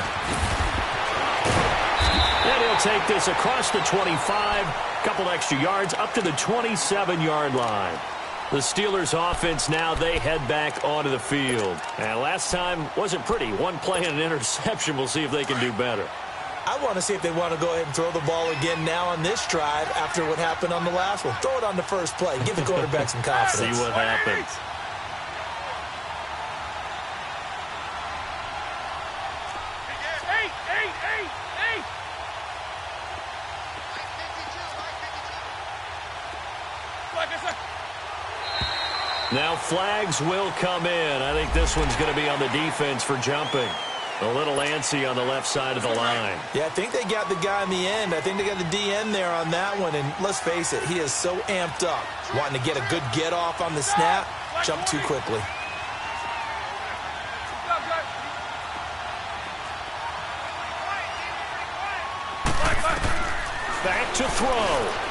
And he'll take this across the 25, couple extra yards, up to the 27-yard line. The Steelers offense now, they head back onto the field. And last time wasn't pretty. One play and an interception. We'll see if they can do better. I want to see if they want to go ahead and throw the ball again now on this drive after what happened on the last one. Throw it on the first play. Give the quarterback some confidence. See what happens. Now flags will come in. I think this one's going to be on the defense for jumping. A little antsy on the left side of the line. Yeah, I think they got the guy in the end. I think they got the DN there on that one. And let's face it, he is so amped up, wanting to get a good get off on the snap, jump too quickly. Back to throw.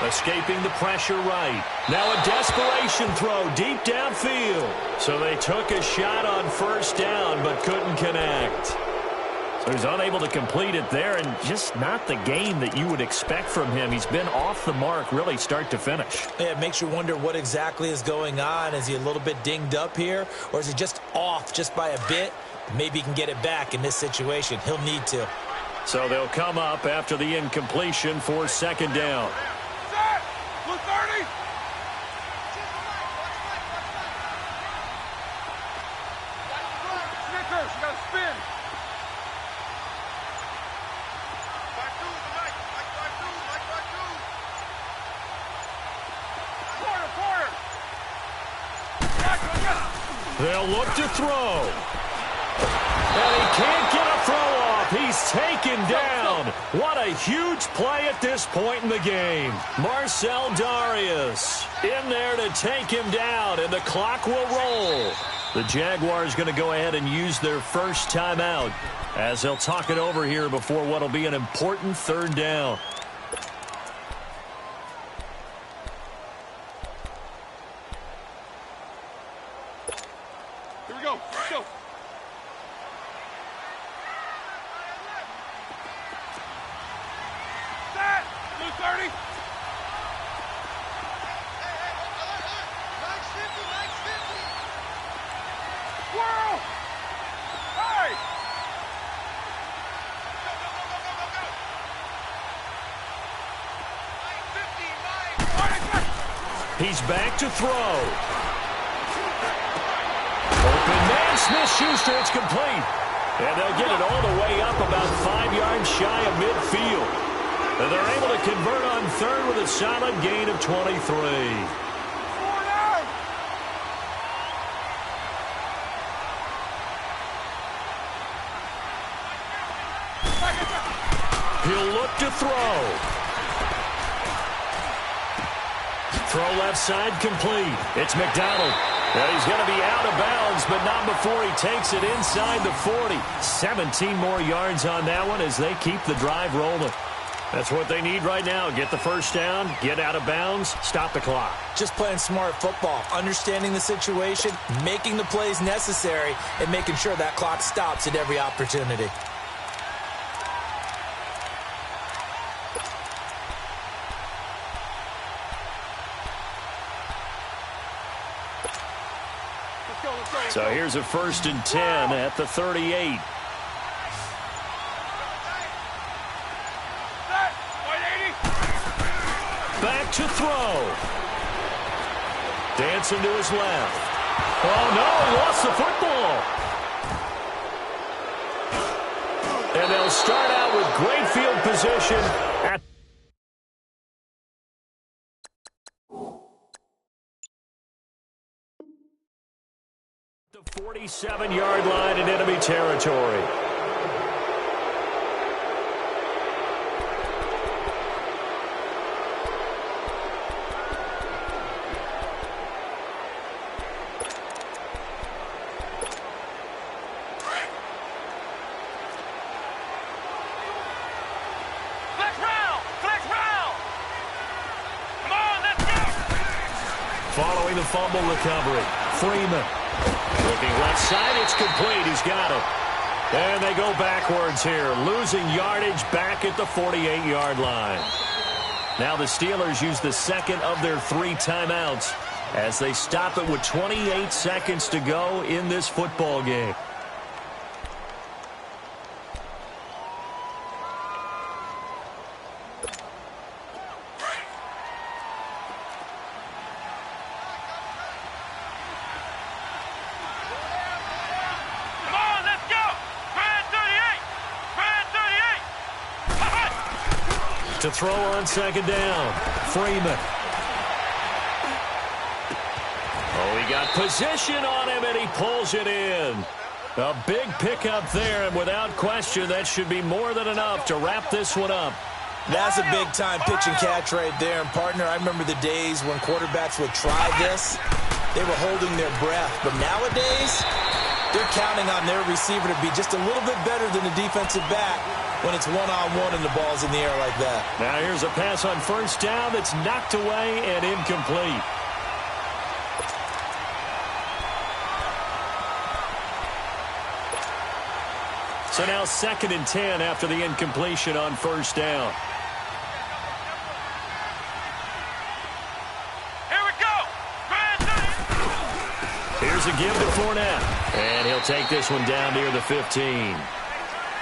Escaping the pressure right. Now a desperation throw deep downfield. So they took a shot on 1st down but couldn't connect. So he's unable to complete it there, and just not the game that you would expect from him. He's been off the mark really start to finish. Yeah, it makes you wonder what exactly is going on. Is he a little bit dinged up here, or is he just off just by a bit? Maybe he can get it back in this situation. He'll need to. So they'll come up after the incompletion for 2nd down. Blue 30. Snickers, you got to spin. They'll look to throw. And he can't get a throw off. He's taken down. What a huge play at this point in the game. Marcel Darius in there to take him down, and the clock will roll. The Jaguars going to go ahead and use their first timeout as they'll talk it over here before what will be an important third down. Here we go. Let's go. Set. Blue 30. Whirl. Hey. He's back to throw. Open man, Smith-Schuster, it's complete. And they'll get it all the way up about 5 yards shy of midfield. And they're able to convert on third with a solid gain of 23. He'll look to throw. Throw left side complete. It's McDonald. Well, he's going to be out of bounds, but not before he takes it inside the 40. 17 more yards on that one as they keep the drive rolling. That's what they need right now. Get the first down, get out of bounds, stop the clock. Just playing smart football, understanding the situation, making the plays necessary, and making sure that clock stops at every opportunity. So here's a 1st and 10 at the 38. Back to throw. Dancing to his left. Oh, no, he lost the football. And they'll start out with great field position at the 47-yard line in enemy territory. Following the fumble recovery, Freeman. Looking left side, it's complete. He's got it. And they go backwards here, losing yardage back at the 48-yard line. Now the Steelers use the second of their 3 timeouts as they stop it with 28 seconds to go in this football game. To throw on second down, Freeman. Oh, he got position on him, and he pulls it in. A big pickup there, and without question, that should be more than enough to wrap this one up. That's a big-time pitch and catch right there. And, partner, I remember the days when quarterbacks would try this. They were holding their breath. But nowadays, they're counting on their receiver to be just a little bit better than the defensive back when it's one-on-one and the ball's in the air like that. Now here's a pass on first down that's knocked away and incomplete. So now 2nd and 10 after the incompletion on first down. Here we go. Here's a give to Fournette. And he'll take this one down near the 15.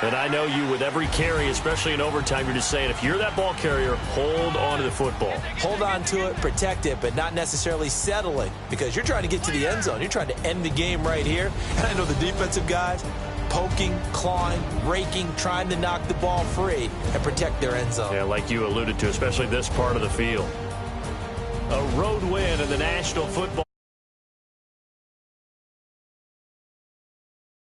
And I know you, with every carry, especially in overtime, you're just saying, if you're that ball carrier, hold on to the football. Hold on to it, protect it, but not necessarily settle it, because you're trying to get to the end zone. You're trying to end the game right here. And I know the defensive guys poking, clawing, raking, trying to knock the ball free and protect their end zone. Yeah, like you alluded to, especially this part of the field. A road win in the National Football